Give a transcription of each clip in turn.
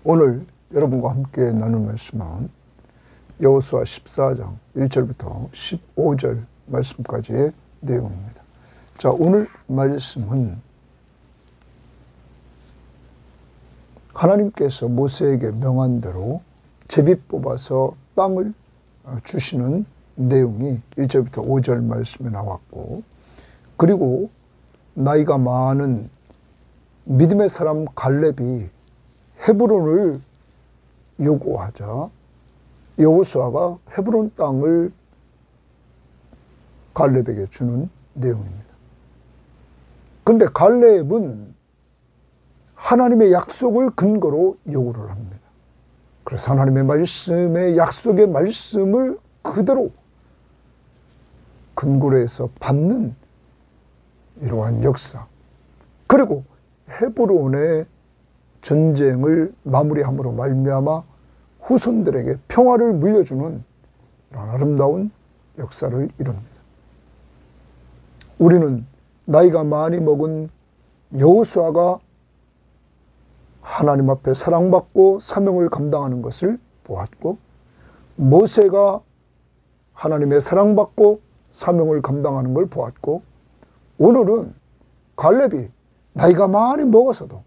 오늘 여러분과 함께 나눌 말씀은 여호수아 14장 1절부터 15절 말씀까지의 내용입니다. 자, 오늘 말씀은 하나님께서 모세에게 명한 대로 제비 뽑아서 땅을 주시는 내용이 1절부터 5절 말씀에 나왔고, 그리고 나이가 많은 믿음의 사람 갈렙이 헤브론을 요구하자 여호수아가 헤브론 땅을 갈렙에게 주는 내용입니다. 그런데 갈렙은 하나님의 약속을 근거로 요구를 합니다. 그래서 하나님의 말씀의 약속의 말씀을 그대로 근거로 해서 받는 이러한 역사, 그리고 헤브론의 전쟁을 마무리함으로 말미암아 후손들에게 평화를 물려주는 이런 아름다운 역사를 이룹니다. 우리는 나이가 많이 먹은 여호수아가 하나님 앞에 사랑받고 사명을 감당하는 것을 보았고, 모세가 하나님의 사랑받고 사명을 감당하는 걸 보았고, 오늘은 갈렙이 나이가 많이 먹어서도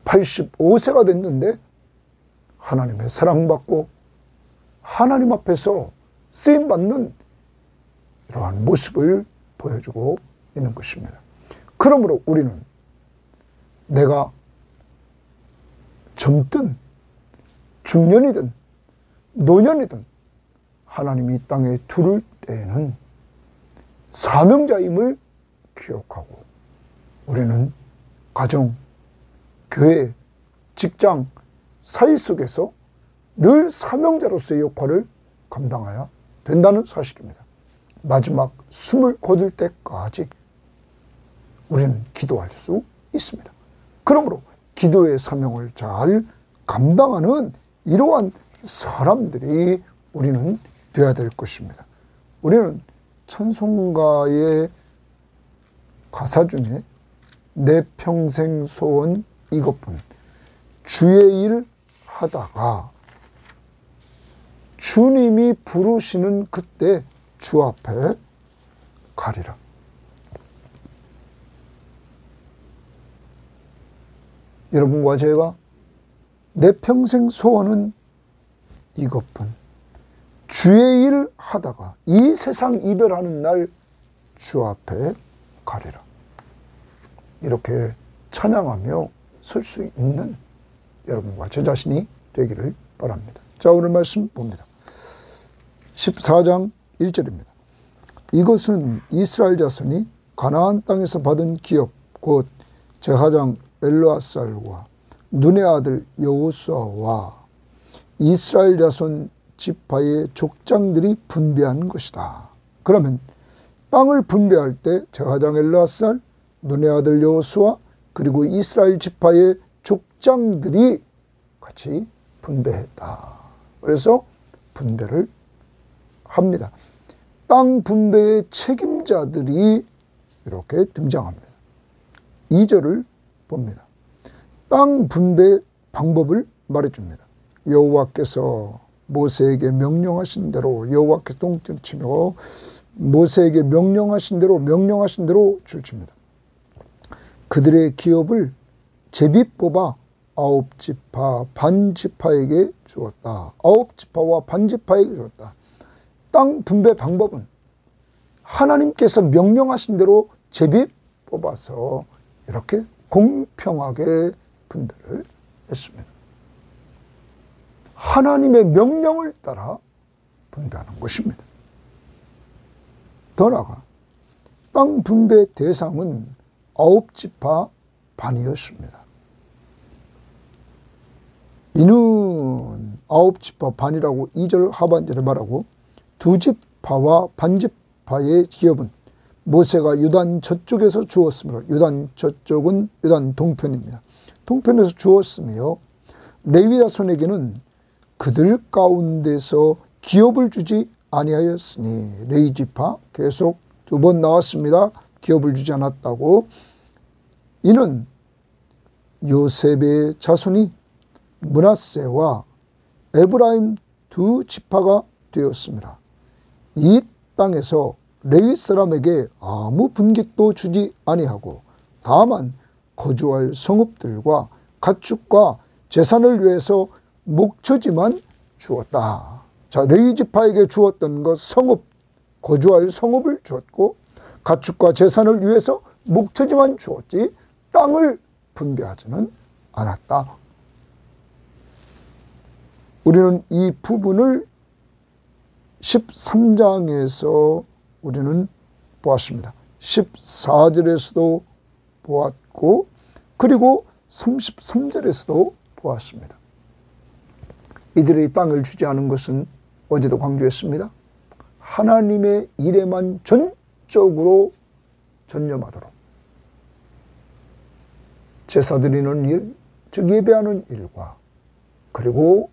85세가 됐는데 하나님의 사랑받고 하나님 앞에서 쓰임받는 이러한 모습을 보여주고 있는 것입니다. 그러므로 우리는 내가 젊든 중년이든 노년이든 하나님이 이 땅에 두를 때에는 사명자임을 기억하고, 우리는 가정, 교회, 직장, 사회 속에서 늘 사명자로서의 역할을 감당해야 된다는 사실입니다. 마지막 숨을 거둘 때까지 우리는 기도할 수 있습니다. 그러므로 기도의 사명을 잘 감당하는 이러한 사람들이 우리는 되어야 될 것입니다. 우리는 찬송가의 가사 중에 내 평생 소원 이것뿐, 주의 일 하다가 주님이 부르시는 그때 주 앞에 가리라. 여러분과 제가 내 평생 소원은 이것뿐, 주의 일 하다가 이 세상 이별하는 날 주 앞에 가리라. 이렇게 찬양하며 설 수 있는 여러분과 저 자신이 되기를 바랍니다. 자, 오늘 말씀 봅니다. 14장 1절입니다. 이것은 이스라엘 자손이 가나안 땅에서 받은 기업, 곧 제사장 엘르아살과 눈의 아들 여호수아와 이스라엘 자손 지파의 족장들이 분배한 것이다. 그러면 땅을 분배할 때 제사장 엘르아살, 눈의 아들 여호수아, 그리고 이스라엘 지파의 족장들이 같이 분배했다. 그래서 분배를 합니다. 땅 분배의 책임자들이 이렇게 등장합니다. 2절을 봅니다. 땅 분배 방법을 말해줍니다. 여호와께서 모세에게 명령하신 대로, 여호와께서 똥줄 치며 모세에게 명령하신 대로 줄칩니다. 그들의 기업을 제비 뽑아 9지파 반지파에게 주었다. 9지파와 반지파에게 주었다. 땅 분배 방법은 하나님께서 명령하신 대로 제비 뽑아서 이렇게 공평하게 분배를 했습니다. 하나님의 명령을 따라 분배하는 것입니다. 더 나아가 땅 분배 대상은 9지파 반이었습니다. 이는 9지파 반이라고 2절 하반절에 말하고, 2지파와 반지파의 기업은 모세가 유단 저쪽에서 주었으므로, 유단 저쪽은 유단 동편입니다. 동편에서 주었으며, 레위 자손에게는 그들 가운데서 기업을 주지 아니하였으니, 레위 지파 계속 두 번 나왔습니다. 기업을 주지 않았다고. 이는 요셉의 자손이 므낫세와 에브라임 두 지파가 되었습니다. 이 땅에서 레위 사람에게 아무 분깃도 주지 아니하고 다만 거주할 성읍들과 가축과 재산을 위해서 목초지만 주었다. 자, 레위 지파에게 주었던 것 성읍, 거주할 성읍을 주었고 가축과 재산을 위해서 목초지만 주었지 땅을 분배하지는 않았다. 우리는 이 부분을 13장에서 우리는 보았습니다. 14절에서도 보았고 그리고 33절에서도 보았습니다. 이들의 땅을 주지 않은 것은 어제도 강조했습니다. 하나님의 일에만 전적으로 전념하도록 제사 드리는 일, 즉 예배하는 일과 그리고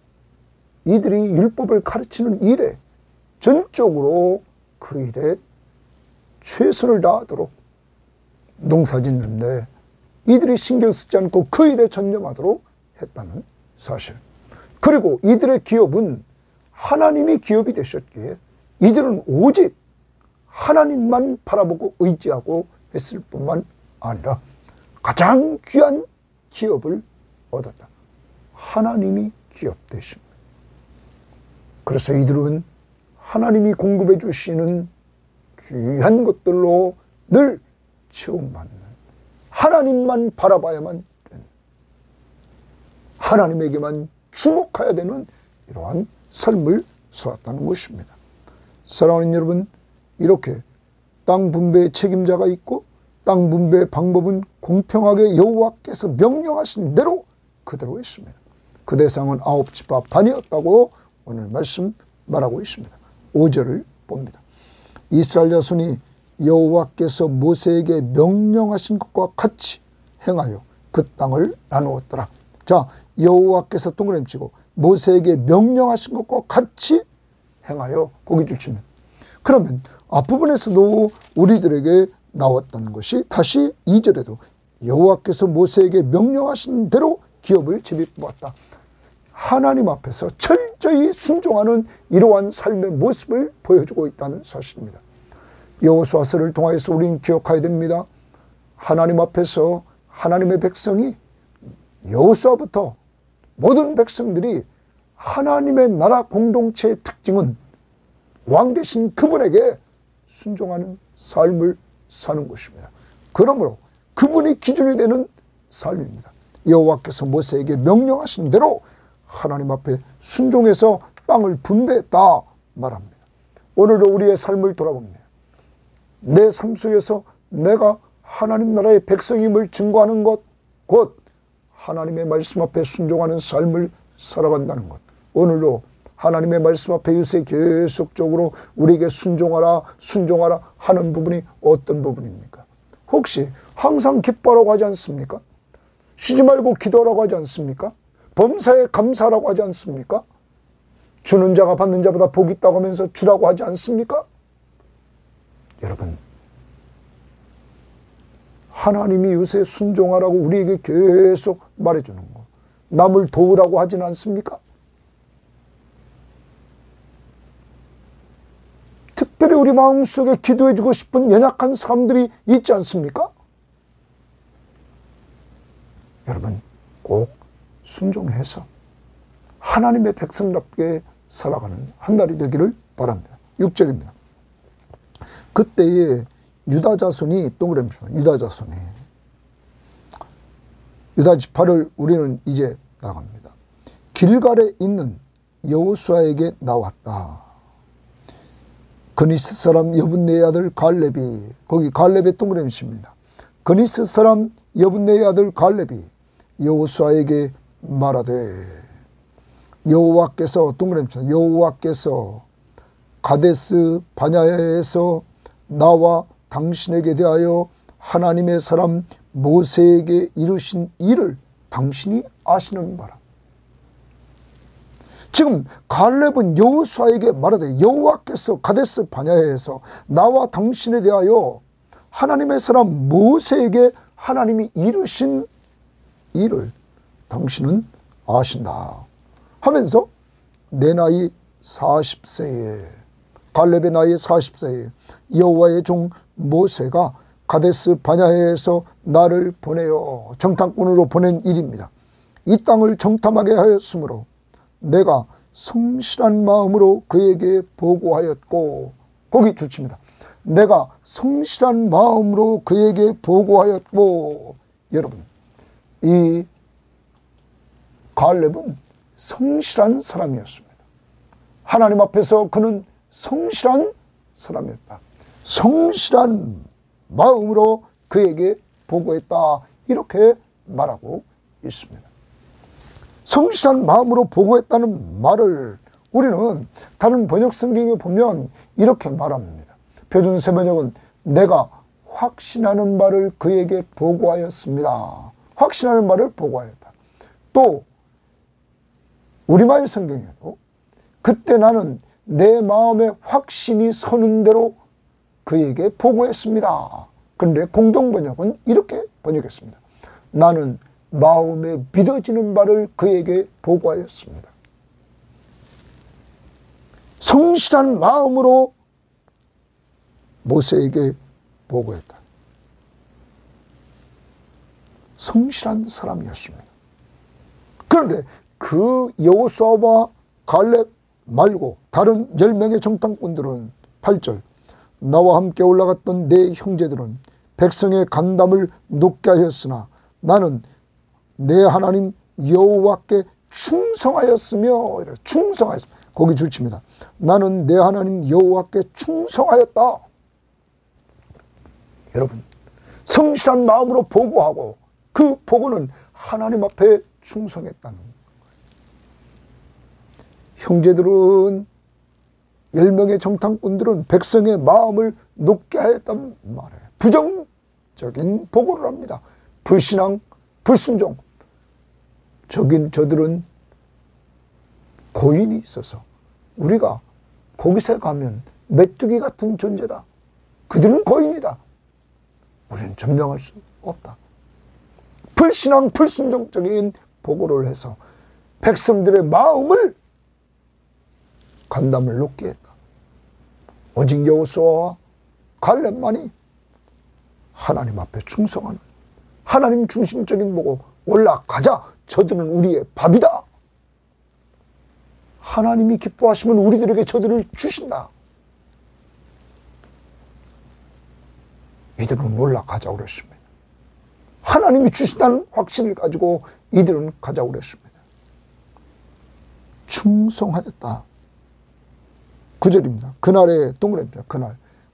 이들이 율법을 가르치는 일에 전적으로 그 일에 최선을 다하도록 농사 짓는데 이들이 신경 쓰지 않고 그 일에 전념하도록 했다는 사실. 그리고 이들의 기업은 하나님이 기업이 되셨기에 이들은 오직 하나님만 바라보고 의지하고 했을 뿐만 아니라 가장 귀한 기업을 얻었다. 하나님이 기업 되십니다. 그래서 이들은 하나님이 공급해 주시는 귀한 것들로 늘 채움받는 하나님만 바라봐야만 되는 하나님에게만 주목해야 되는 이러한 삶을 살았다는 것입니다. 사랑하는 여러분, 이렇게 땅 분배의 책임자가 있고 땅 분배의 방법은 공평하게 여호와께서 명령하신 대로 그대로 했습니다. 그 대상은 9지파 반이었다고 오늘 말씀 말하고 있습니다. 5절을 봅니다. 이스라엘 자손이 여호와께서 모세에게 명령하신 것과 같이 행하여 그 땅을 나누었더라. 자, 여호와께서 동그라미 치고 모세에게 명령하신 것과 같이 행하여 고기 주시면, 그러면 앞부분에서도 우리들에게 나왔던 것이 다시 2절에도 여호와께서 모세에게 명령하신 대로 기업을 제비 뽑았다. 하나님 앞에서 철저히 순종하는 이러한 삶의 모습을 보여주고 있다는 사실입니다. 여호수아서를 통하여서 우리는 기억해야 됩니다. 하나님 앞에서 하나님의 백성이 여호수아부터 모든 백성들이 하나님의 나라 공동체의 특징은 왕 되신 그분에게 순종하는 삶을 사는 것입니다. 그러므로 그분이 기준이 되는 삶입니다. 여호와께서 모세에게 명령하신 대로 하나님 앞에 순종해서 땅을 분배했다 말합니다. 오늘도 우리의 삶을 돌아봅니다. 내 삶 속에서 내가 하나님 나라의 백성임을 증거하는 것, 곧 하나님의 말씀 앞에 순종하는 삶을 살아간다는 것. 오늘도 하나님의 말씀 앞에 요새 계속적으로 우리에게 순종하라 하는 부분이 어떤 부분입니까? 혹시 항상 기뻐하라고 하지 않습니까? 쉬지 말고 기도하라고 하지 않습니까? 범사에 감사하라고 하지 않습니까? 주는 자가 받는 자보다 복이 있다고 하면서 주라고 하지 않습니까? 여러분, 하나님이 요새 순종하라고 우리에게 계속 말해주는 거, 남을 도우라고 하진 않습니까? 특별히 우리 마음속에 기도해주고 싶은 연약한 사람들이 있지 않습니까? 여러분, 꼭 순종해서 하나님의 백성답게 살아가는 한 날이 되기를 바랍니다. 6절입니다. 그때에 유다 자손이 동그라미 유다 자손이 유다 지파를 우리는 이제 나갑니다. 길갈에 있는 여호수아에게 나왔다. 그니스 사람 여분네의 아들 갈렙이, 거기 갈렙의 동그라미 칩니다. 그니스 사람 여분네의 아들 갈렙이 여호수아에게 말하되, 여호와께서 동그라미 쳐 여호와께서 가데스 바냐에서 나와 당신에게 대하여 하나님의 사람 모세에게 이르신 일을 당신이 아시는 바라. 지금 갈렙은 여호수아에게 말하되, 여호와께서 가데스 바냐에서 나와 당신에 대하여 하나님의 사람 모세에게 하나님이 이르신 일을 당신은 아신다 하면서 내 나이 40세에 갈렙의 나이 40세에 여호와의 종 모세가 가데스 바냐해에서 나를 보내어 정탐꾼으로 보낸 일입니다. 이 땅을 정탐하게 하였으므로 내가 성실한 마음으로 그에게 보고하였고, 거기 줄칩니다. 내가 성실한 마음으로 그에게 보고하였고. 여러분, 이 갈렙은 성실한 사람이었습니다. 하나님 앞에서 그는 성실한 사람이었다. 성실한 마음으로 그에게 보고했다. 이렇게 말하고 있습니다. 성실한 마음으로 보고했다는 말을 우리는 다른 번역 성경에 보면 이렇게 말합니다. 표준세 번역은 내가 확신하는 말을 그에게 보고하였습니다. 확신하는 말을 보고하였다. 또 우리말 성경에도 그때 나는 내 마음에 확신이 서는 대로 그에게 보고했습니다. 그런데 공동번역은 이렇게 번역했습니다. 나는 마음에 믿어지는 바를 그에게 보고하였습니다. 성실한 마음으로 모세에게 보고했다. 성실한 사람이었습니다. 그런데 그 여호수아와 갈렙 말고 다른 10명의 정탐꾼들은 8절 나와 함께 올라갔던 내 형제들은 백성의 간담을 높게 하였으나 나는 내 하나님 여호와께 충성하였으며, 충성하였으며, 거기 줄칩니다. 나는 내 하나님 여호와께 충성하였다. 여러분, 성실한 마음으로 보고하고 그 보고는 하나님 앞에 충성했다는 거예요. 형제들은 10명의 정탐꾼들은 백성의 마음을 높게 하였단 말이에요. 부정적인 보고를 합니다. 불신앙, 불순종. 저들은 고인이 있어서 우리가 거기서 가면 메뚜기 같은 존재다. 그들은 고인이다. 우리는 점령할 수 없다. 불신앙, 불순종적인 보고를 해서 백성들의 마음을 간담을 높게 했다. 오직 여호수아와 갈렙만이 하나님 앞에 충성하는, 하나님 중심적인 보고 올라가자. 저들은 우리의 밥이다. 하나님이 기뻐하시면 우리들에게 저들을 주신다. 이들은 올라가자고 그랬습니다. 하나님이 주신다는 확신을 가지고 이들은 가자고 그랬습니다. 충성하였다. 9절입니다. 그날의 동그라미입니다.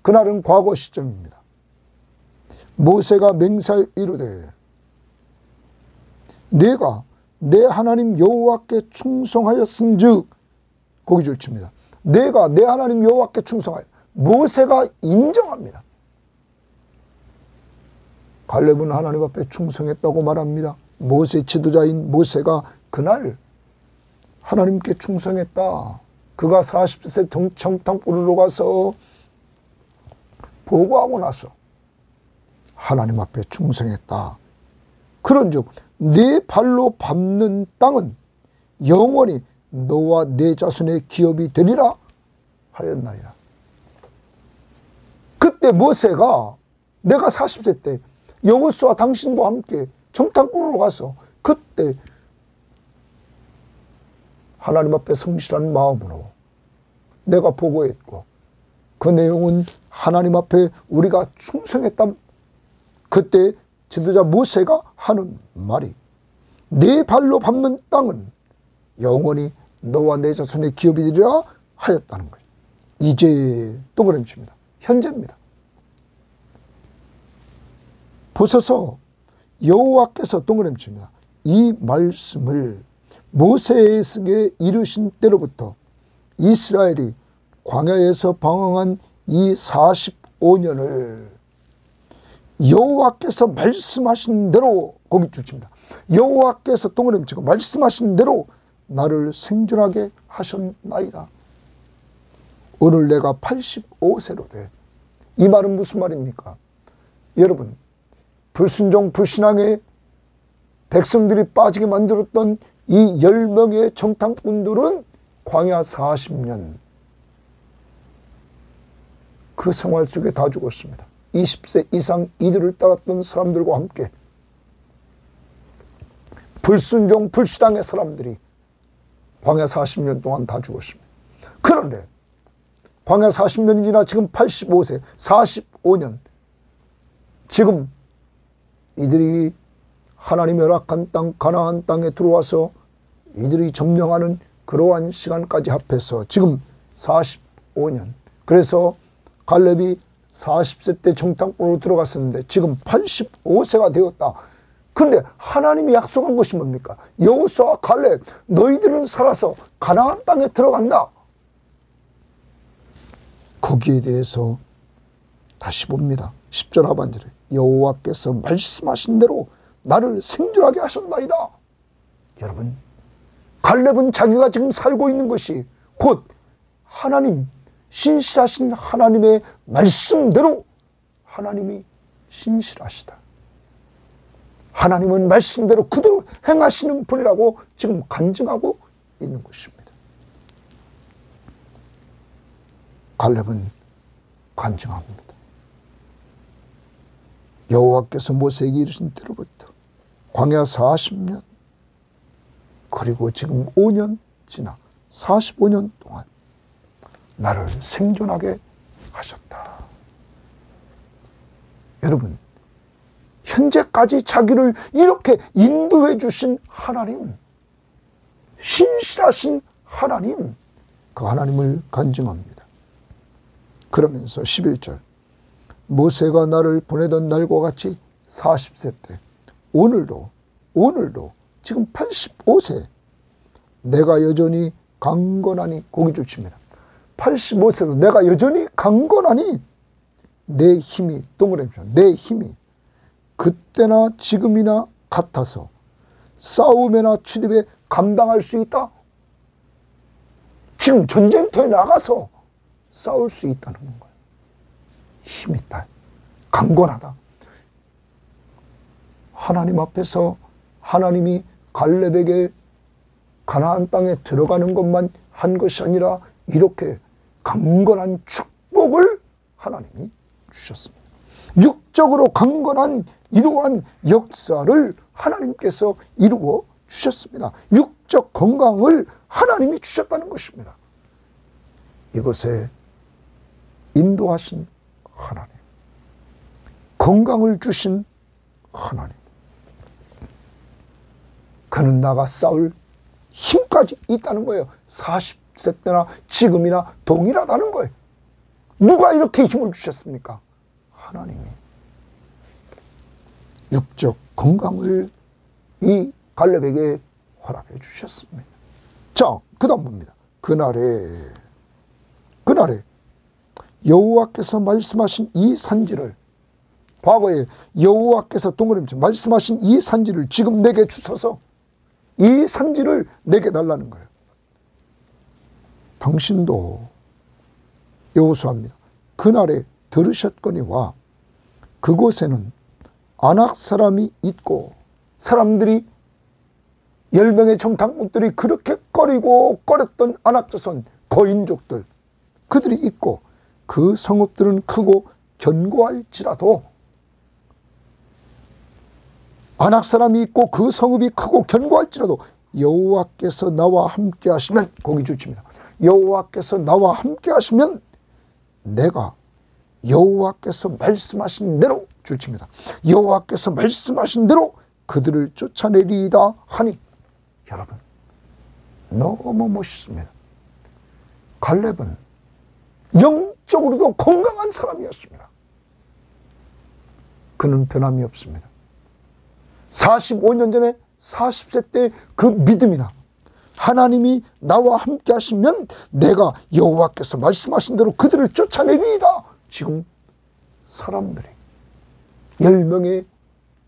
그날은 과거 시점입니다. 모세가 맹세하여 이르되 내가 내 하나님 여호와께 충성하였은즉, 거기 줄칩니다. 내가 내 하나님 여호와께 충성하여. 모세가 인정합니다. 갈렙은 하나님 앞에 충성했다고 말합니다. 모세 지도자인 모세가 그날 하나님께 충성했다. 그가 40세 정탐꾼으로 가서 보고하고 나서 하나님 앞에 충성했다. 그런즉 네 발로 밟는 땅은 영원히 너와 네 자손의 기업이 되리라 하였나이다. 그때 모세가 내가 40세 때 여호수아 당신과 함께 정탐꾼으로 가서 그때 하나님 앞에 성실한 마음으로 내가 보고했고, 그 내용은 하나님 앞에 우리가 충성했다. 그때 지도자 모세가 하는 말이 네 발로 밟는 땅은 영원히 너와 내 자손의 기업이 되리라 하였다는 거예요. 이제 동그라미칩니다. 현재입니다. 보소서 여호와께서 동그라미칩니다. 이 말씀을 모세에게 이르신 때로부터 이스라엘이 광야에서 방황한 이 45년을 여호와께서 말씀하신 대로, 거기 줄칩니다. 여호와께서 동그라미 치고 말씀하신 대로 나를 생존하게 하셨나이다. 오늘 내가 85세로 돼. 이 말은 무슨 말입니까? 여러분, 불순종, 불신앙의 백성들이 빠지게 만들었던 이 10명의 정탐꾼들은 광야 40년 그 생활 속에 다 죽었습니다. 20세 이상 이들을 따랐던 사람들과 함께 불순종 불신앙의 사람들이 광야 40년 동안 다 죽었습니다. 그런데 광야 40년이 지나 지금 85세 45년 지금 이들이 하나님의 허락한 땅 가나안 땅에 들어와서 이들이 점령하는 그러한 시간까지 합해서 지금 45년. 그래서 갈렙이 40세 때 정탐꾼으로 들어갔었는데 지금 85세가 되었다. 근데 하나님이 약속한 것이 뭡니까? 여호수아와 갈렙 너희들은 살아서 가나안 땅에 들어간다. 거기에 대해서 다시 봅니다. 10절 하반절에 여호와께서 말씀하신 대로 나를 생존하게 하셨나이다. 여러분, 갈렙은 자기가 지금 살고 있는 것이 곧 하나님, 신실하신 하나님의 말씀대로 하나님이 신실하시다. 하나님은 말씀대로 그대로 행하시는 분이라고 지금 간증하고 있는 것입니다. 갈렙은 간증합니다. 여호와께서 모세에게 이르신 때로부터 광야 40년 그리고 지금 5년 지나 45년 동안 나를 생존하게 하셨다. 여러분, 현재까지 자기를 이렇게 인도해 주신 하나님, 신실하신 하나님, 그 하나님을 간증합니다. 그러면서 11절 모세가 나를 보내던 날과 같이 40세 때 오늘도 지금 85세 내가 여전히 강건하니 고기 줄칩니다. 85세도 내가 여전히 강건하니 내 힘이 동그라미죠. 내 힘이 그때나 지금이나 같아서 싸움에나 출입에 감당할 수 있다. 지금 전쟁터에 나가서 싸울 수 있다는 거예요. 힘이 있다. 강건하다. 하나님 앞에서 하나님이 갈렙에게 가나안 땅에 들어가는 것만 한 것이 아니라 이렇게 강건한 축복을 하나님이 주셨습니다. 육적으로 강건한 이러한 역사를 하나님께서 이루어 주셨습니다. 육적 건강을 하나님이 주셨다는 것입니다. 이것에 인도하신 하나님, 건강을 주신 하나님, 그는 나가 싸울 힘까지 있다는 거예요. 40세 때나 지금이나 동일하다는 거예요. 누가 이렇게 힘을 주셨습니까? 하나님이. 육적 건강을 이 갈렙에게 허락해 주셨습니다. 자, 그 다음 봅니다. 그날에 여호와께서 말씀하신 이 산지를, 과거에 여호와께서 동그라미 말씀하신 이 산지를 지금 내게 주셔서 이 산지를 내게 달라는 거예요. 당신도 여호수아입니다. 그날에 들으셨거니와 그곳에는 아낙 사람이 있고, 사람들이 10명의 정탐꾼들이 그렇게 꺼렸던 아낙 자손 거인족들, 그들이 있고 그 성읍들은 크고 견고할지라도, 아낙 사람이 있고 그 성읍이 크고 견고할지라도 여호와께서 나와 함께 하시면, 거기 주칩니다. 여호와께서 나와 함께 하시면 내가 여호와께서 말씀하신 대로 주칩니다. 여호와께서 말씀하신 대로 그들을 쫓아내리이다 하니, 여러분, 너무 멋있습니다. 갈렙은 영적으로도 건강한 사람이었습니다. 그는 변함이 없습니다. 45년 전에 40세 때 그 믿음이나 하나님이 나와 함께 하시면 내가 여호와께서 말씀하신 대로 그들을 쫓아내리이다. 지금 사람들이 10명의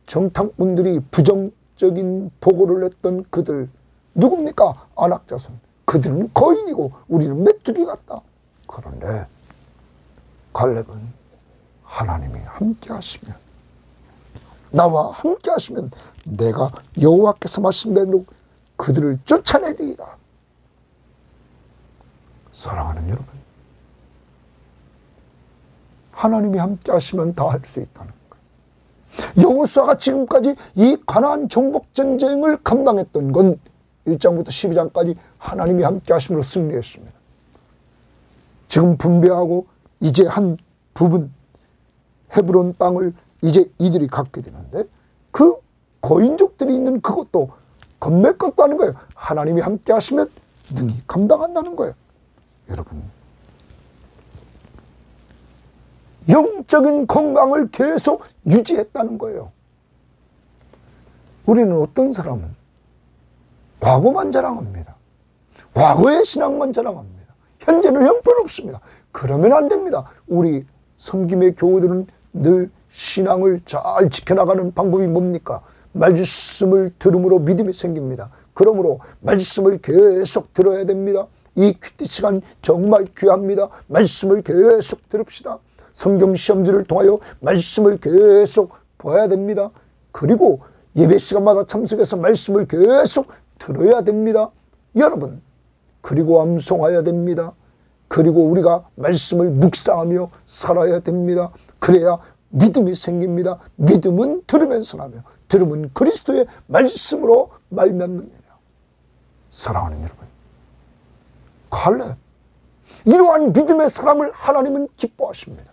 정탐꾼들이 부정적인 보고를 냈던 그들, 누굽니까? 아낙 자손. 그들은 거인이고 우리는 메뚜기 같다. 그런데 갈렙은 하나님이 함께 하시면, 나와 함께 하시면 내가 여호와께서 말씀대로 그들을 쫓아내리이다. 사랑하는 여러분, 하나님이 함께 하시면 다 할 수 있다는 거예요. 여호수아가 지금까지 이 가나안 정복 전쟁을 감당했던 건 1장부터 12장까지 하나님이 함께 하심으로 승리했습니다. 지금 분배하고 이제 한 부분 헤브론 땅을 이제 이들이 갖게 되는데 그 거인족들이 있는 그것도 겁낼 것도 아닌 거예요. 하나님이 함께 하시면 능히 감당한다는 거예요. 여러분, 영적인 건강을 계속 유지했다는 거예요. 우리는 어떤 사람은 과거만 자랑합니다. 과거의 신앙만 자랑합니다. 현재는 형편없습니다. 그러면 안 됩니다. 우리 섬김의 교우들은 늘 신앙을 잘 지켜나가는 방법이 뭡니까? 말씀을 들음으로 믿음이 생깁니다. 그러므로 말씀을 계속 들어야 됩니다. 이 큐티 시간 정말 귀합니다. 말씀을 계속 들읍시다. 성경 시험지를 통하여 말씀을 계속 봐야 됩니다. 그리고 예배 시간마다 참석해서 말씀을 계속 들어야 됩니다. 여러분, 그리고 암송해야 됩니다. 그리고 우리가 말씀을 묵상하며 살아야 됩니다. 그래야 믿음이 생깁니다. 믿음은 들으면서 나며 들음은 그리스도의 말씀으로 말미암느니라. 사랑하는 여러분, 갈렙, 이러한 믿음의 사람을 하나님은 기뻐하십니다.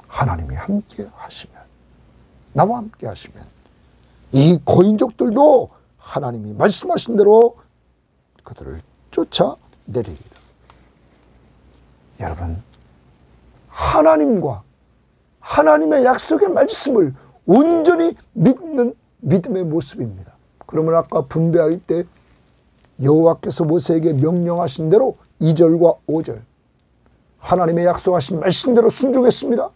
하나님이 함께 하시면, 나와 함께 하시면 이 고인족들도 하나님이 말씀하신 대로 그들을 쫓아내리리다. 여러분, 하나님과 하나님의 약속의 말씀을 온전히 믿는 믿음의 모습입니다. 그러면 아까 분배할 때 여호와께서 모세에게 명령하신 대로 2절과 5절 하나님의 약속하신 말씀대로 순종했습니다.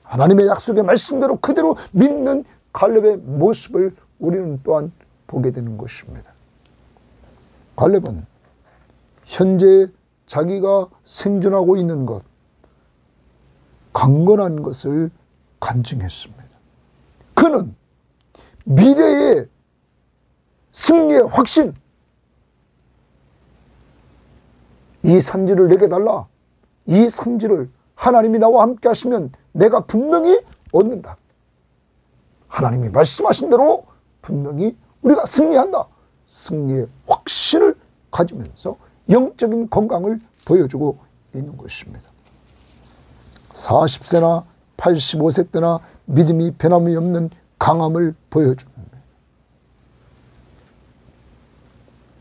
하나님의 약속의 말씀대로 그대로 믿는 갈렙의 모습을 우리는 또한 보게 되는 것입니다. 갈렙은 현재 자기가 생존하고 있는 것, 강건한 것을 간증했습니다. 그는 미래의 승리의 확신, 이 산지를 내게 달라. 이 산지를 하나님이 나와 함께 하시면 내가 분명히 얻는다. 하나님이 말씀하신 대로 분명히 우리가 승리한다. 승리의 확신을 가지면서 영적인 건강을 보여주고 있는 것입니다. 40세나 85세 때나 믿음이 변함이 없는 강함을 보여줍니다.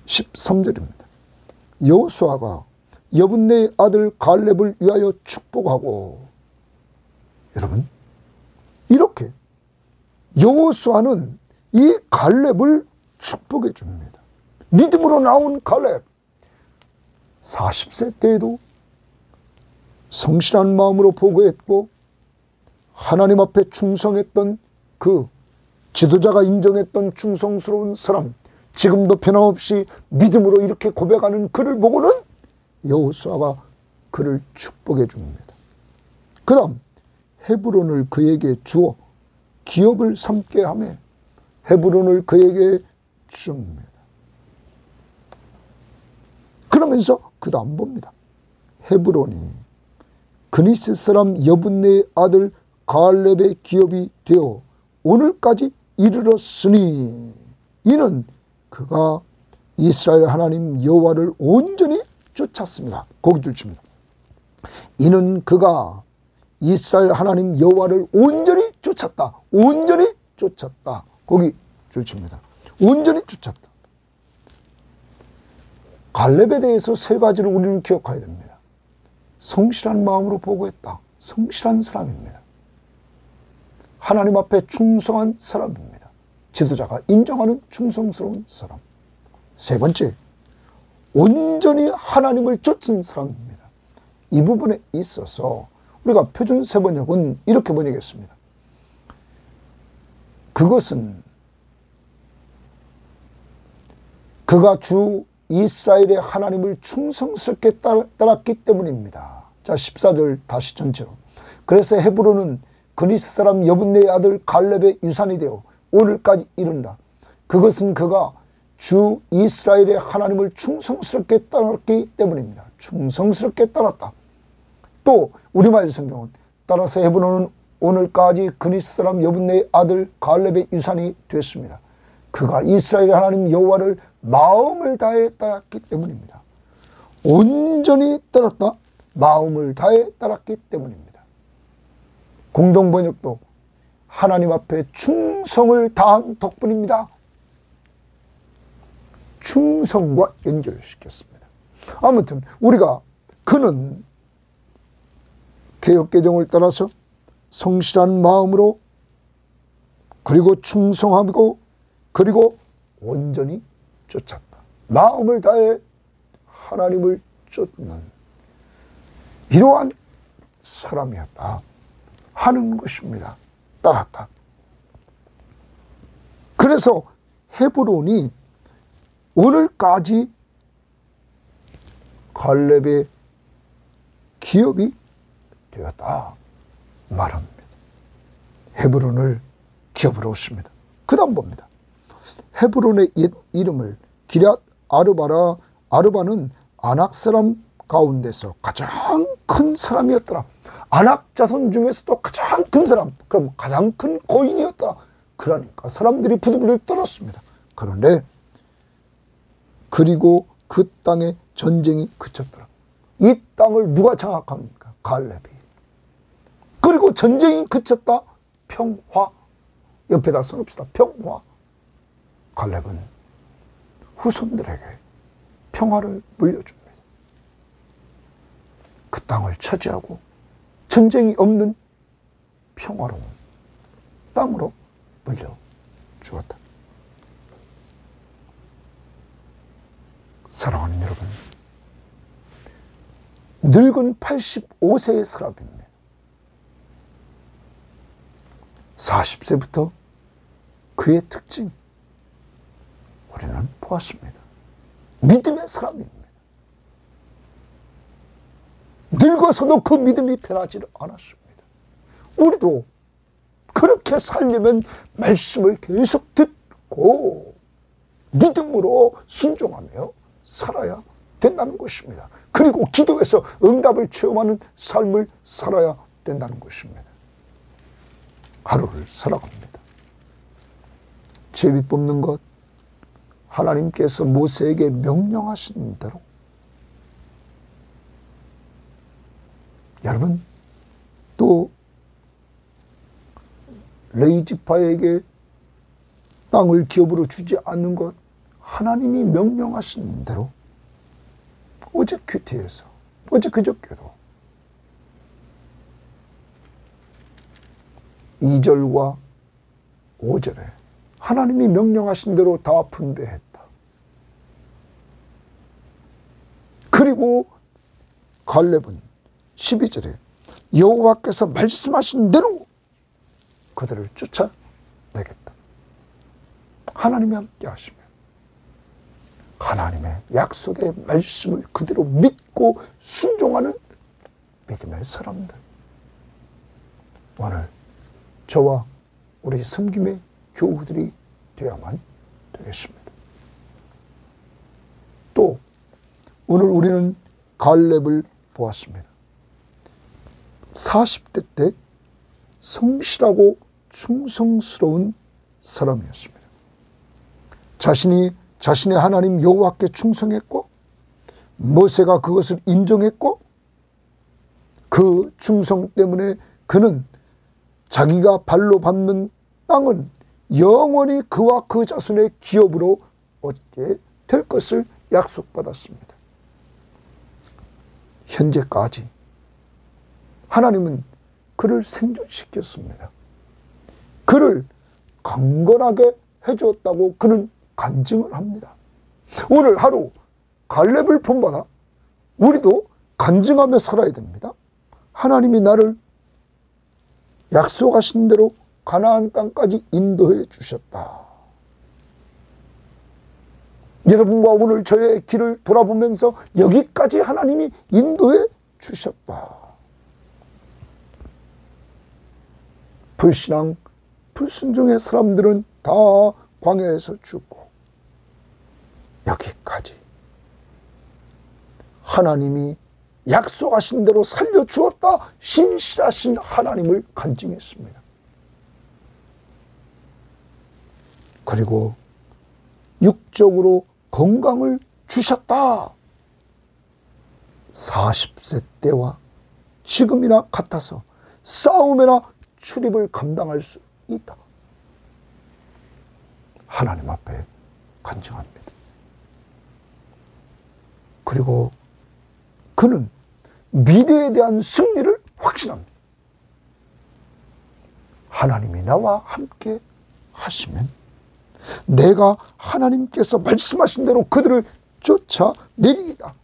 13절입니다. 여호수아가 여분네의 아들 갈렙을 위하여 축복하고, 여러분, 이렇게 여호수아는 이 갈렙을 축복해 줍니다. 믿음으로 나온 갈렙, 40세 때에도 성실한 마음으로 보고했고 하나님 앞에 충성했던 그 지도자가 인정했던 충성스러운 사람, 지금도 변함없이 믿음으로 이렇게 고백하는 그를 보고는 여호수아가 그를 축복해 줍니다. 그 다음 헤브론을 그에게 주어 기업을 삼게 하며 헤브론을 그에게 줍니다. 그러면서 그 다음 봅니다. 헤브론이 그니스 사람 여분네의 아들 갈렙의 기업이 되어 오늘까지 이르렀으니 이는 그가 이스라엘 하나님 여호와를 온전히 쫓았습니다. 거기 줍니다. 이는 그가 이스라엘 하나님 여호와를 온전히 쫓았다. 온전히 쫓았다. 거기 줍니다. 온전히 쫓았다. 갈렙에 대해서 세 가지를 우리는 기억해야 됩니다. 성실한 마음으로 보고했다. 성실한 사람입니다. 하나님 앞에 충성한 사람입니다. 지도자가 인정하는 충성스러운 사람. 세 번째, 온전히 하나님을 쫓은 사람입니다. 이 부분에 있어서 우리가 표준 세번역은 이렇게 번역했습니다. 그것은 그가 주 이스라엘의 하나님을 충성스럽게 따랐기 때문입니다. 자, 14절 다시 전체로. 그래서 헤브론은 그니스 사람 여분네의 아들 갈렙의 유산이 되어 오늘까지 이른다. 그것은 그가 주 이스라엘의 하나님을 충성스럽게 따랐기 때문입니다. 충성스럽게 따랐다. 또 우리말 성경은 따라서 헤브론은 오늘까지 그니스 사람 여분네의 아들 갈렙의 유산이 됐습니다. 그가 이스라엘의 하나님 여호와를 마음을 다해 따랐기 때문입니다. 온전히 따랐다. 마음을 다해 따랐기 때문입니다. 공동번역도 하나님 앞에 충성을 다한 덕분입니다. 충성과 연결시켰습니다. 아무튼 우리가 그는 개역개정을 따라서 성실한 마음으로 그리고 충성하고 그리고 온전히 쫓았다. 마음을 다해 하나님을 쫓는 이러한 사람이었다 하는 것입니다. 따랐다. 그래서 헤브론이 오늘까지 갈렙의 기업이 되었다 말합니다. 헤브론을 기업으로 씁니다. 그 다음 봅니다. 헤브론의 옛 이름을 기럇 아르바라. 아르바는 아낙 사람 가운데서 가장 큰 사람이었더라. 아낙 자손 중에서도 가장 큰 사람, 그럼 가장 큰 고인이었다. 그러니까 사람들이 부들부들 떨었습니다. 그런데 그리고 그 땅에 전쟁이 그쳤더라. 이 땅을 누가 장악합니까? 갈렙이. 그리고 전쟁이 그쳤다. 평화. 옆에다 써놓읍시다. 평화. 갈렙은 후손들에게 평화를 물려줍니다. 그 땅을 차지하고 전쟁이 없는 평화로운 땅으로 물려주었다. 사랑하는 여러분, 늙은 85세의 사람입니다. 40세부터 그의 특징 우리는 보았습니다. 믿음의 사람입니다. 늙어서도 그 믿음이 변하지 않았습니다. 우리도 그렇게 살려면 말씀을 계속 듣고 믿음으로 순종하며 살아야 된다는 것입니다. 그리고 기도에서 응답을 체험하는 삶을 살아야 된다는 것입니다. 하루를 살아갑니다. 제비 뽑는 것 하나님께서 모세에게 명령하신 대로 여러분 또 레위지파에게 땅을 기업으로 주지 않는 것 하나님이 명령하신 대로 어제 큐티에서 어제 그저께도 2절과 5절에 하나님이 명령하신 대로 다 분배했다. 그리고 갈렙은 12절에 여호와께서 말씀하신 대로 그들을 쫓아내겠다. 하나님이 함께 하시면 하나님의 약속의 말씀을 그대로 믿고 순종하는 믿음의 사람들. 오늘 저와 우리 섬김의 교우들이 되어야만 되겠습니다. 또 오늘 우리는 갈렙을 보았습니다. 40대 때 성실하고 충성스러운 사람이었습니다. 자신의 하나님 여호와께 충성했고 모세가 그것을 인정했고 그 충성 때문에 그는 자기가 발로 밟는 땅은 영원히 그와 그 자손의 기업으로 얻게 될 것을 약속받았습니다. 현재까지 하나님은 그를 생존시켰습니다. 그를 강건하게 해주었다고 그는 간증을 합니다. 오늘 하루 갈렙을 본받아 우리도 간증하며 살아야 됩니다. 하나님이 나를 약속하신 대로 가나안 땅까지 인도해 주셨다. 여러분과 오늘 저의 길을 돌아보면서 여기까지 하나님이 인도해 주셨다. 불신앙, 불순종의 사람들은 다 광야에서 죽고, 여기까지 하나님이 약속하신 대로 살려주었다, 신실하신 하나님을 간증했습니다. 그리고 육적으로 건강을 주셨다. 40세 때와 지금이나 같아서 싸움이나 출입을 감당할 수 있다. 하나님 앞에 간증합니다. 그리고 그는 미래에 대한 승리를 확신합니다. 하나님이 나와 함께 하시면 내가 하나님께서 말씀하신 대로 그들을 쫓아내리이다.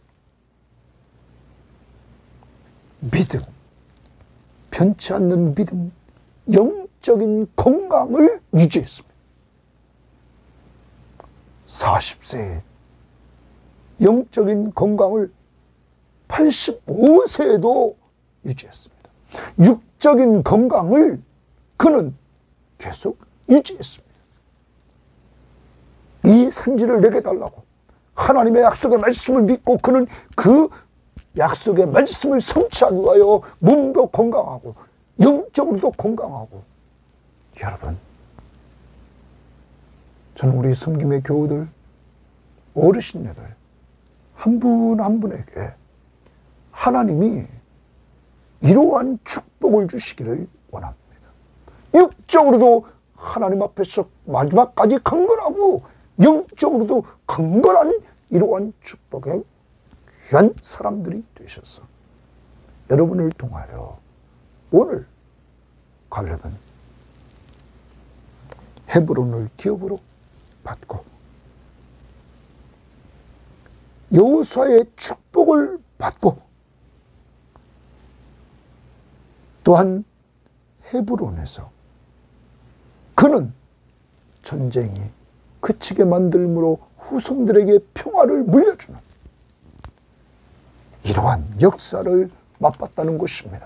믿음, 변치 않는 믿음, 영적인 건강을 유지했습니다. 40세에 영적인 건강을 85세에도 유지했습니다. 육적인 건강을 그는 계속 유지했습니다. 이 산지를 내게 달라고 하나님의 약속의 말씀을 믿고 그는 그 약속의 말씀을 성취하기 위하여 몸도 건강하고 영적으로도 건강하고. 여러분, 저는 우리 섬김의 교우들, 어르신네들 한 분 한 분에게 하나님이 이러한 축복을 주시기를 원합니다. 육적으로도 하나님 앞에서 마지막까지 강건하고 영적으로도 강건한 이러한 축복의 귀한 사람들이 되셔서 여러분을 통하여 오늘 갈렙은 헤브론을 기업으로 받고 여호수아의 축복을 받고 또한 헤브론에서 그는 전쟁이 그치게 만들므로 후손들에게 평화를 물려주는 이러한 역사를 맛봤다는 것입니다.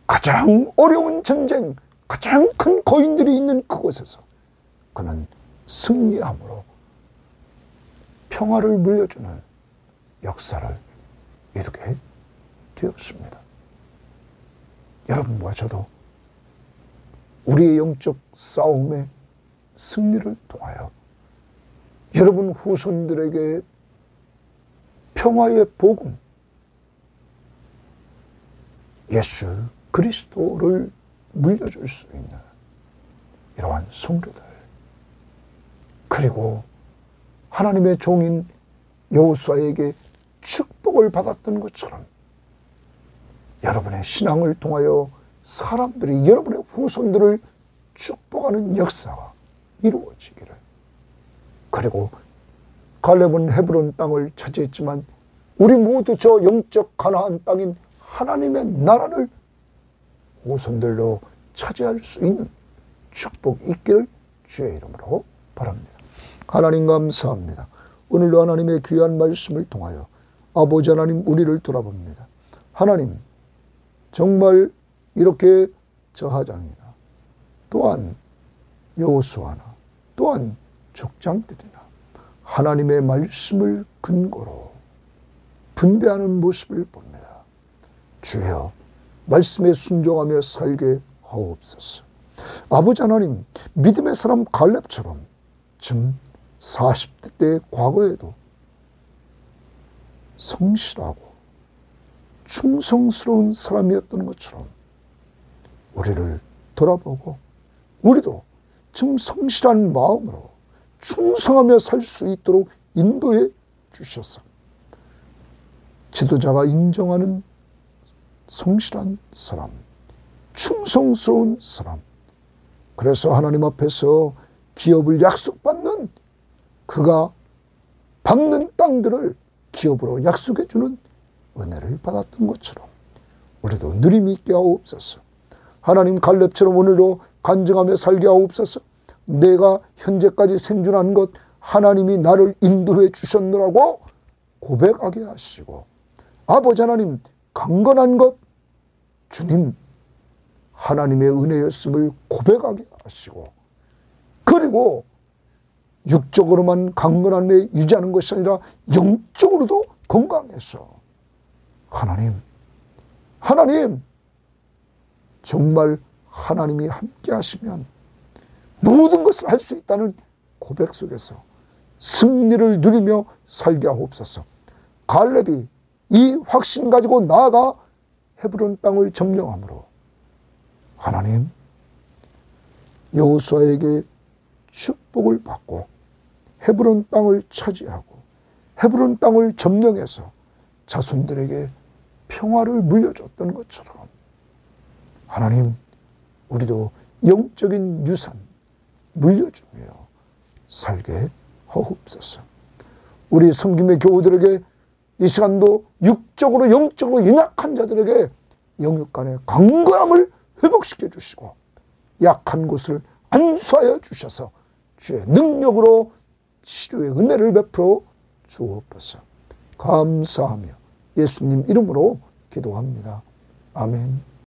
가장 어려운 전쟁, 가장 큰 거인들이 있는 그곳에서 그는 승리함으로 평화를 물려주는 역사를 이루게 되었습니다. 여러분과 저도 우리의 영적 싸움의 승리를 통하여 여러분 후손들에게 평화의 복음, 예수 그리스도를 물려줄 수 있는 이러한 성도들, 그리고 하나님의 종인 여호수아에게 축복을 받았던 것처럼 여러분의 신앙을 통하여 사람들이 여러분의 후손들을 축복하는 역사가 이루어지기를. 그리고 갈렙은 헤브론 땅을 차지했지만 우리 모두 저 영적 가나안 땅인 하나님의 나라를 후손들로 차지할 수 있는 축복이 있기를 주의 이름으로 바랍니다. 하나님 감사합니다. 오늘도 하나님의 귀한 말씀을 통하여 아버지 하나님 우리를 돌아봅니다. 하나님 정말 이렇게 저하장이나 또한 여호수아나 또한 족장들이나 하나님의 말씀을 근거로 분배하는 모습을 봅니다. 주여 말씀에 순종하며 살게 하옵소서. 아버지 하나님 믿음의 사람 갈렙처럼 지금 40대 때 과거에도 성실하고 충성스러운 사람이었던 것처럼 우리를 돌아보고 우리도 지금 성실한 마음으로 충성하며 살 수 있도록 인도해 주셔서 지도자가 인정하는 성실한 사람, 충성스러운 사람, 그래서 하나님 앞에서 기업을 약속받는 그가 밟는 땅들을 기업으로 약속해 주는 은혜를 받았던 것처럼 우리도 누림이 있게 하옵소서. 하나님 갈렙처럼 오늘도 간증하며 살게 하옵소서. 내가 현재까지 생존한 것 하나님이 나를 인도해 주셨느라고 고백하게 하시고, 아버지 하나님 강건한 것 주님 하나님의 은혜였음을 고백하게 하시고, 그리고 육적으로만 강건함에 유지하는 것이 아니라 영적으로도 건강해서 하나님 정말 하나님이 함께 하시면 모든 것을 할 수 있다는 고백 속에서 승리를 누리며 살게 하옵소서. 갈렙이 이 확신 가지고 나아가 헤브론 땅을 점령함으로 하나님 여호수아에게 축복을 받고 헤브론 땅을 차지하고 헤브론 땅을 점령해서 자손들에게 평화를 물려줬던 것처럼 하나님 우리도 영적인 유산 물려주며 살게 하옵소서. 우리 섬김의 교우들에게 이 시간도 육적으로 영적으로 연약한 자들에게 영육 간의 강건함을 회복시켜 주시고 약한 곳을 안수하여 주셔서 주의 능력으로 치료의 은혜를 베풀어 주옵소서. 감사하며 예수님 이름으로 기도합니다. 아멘.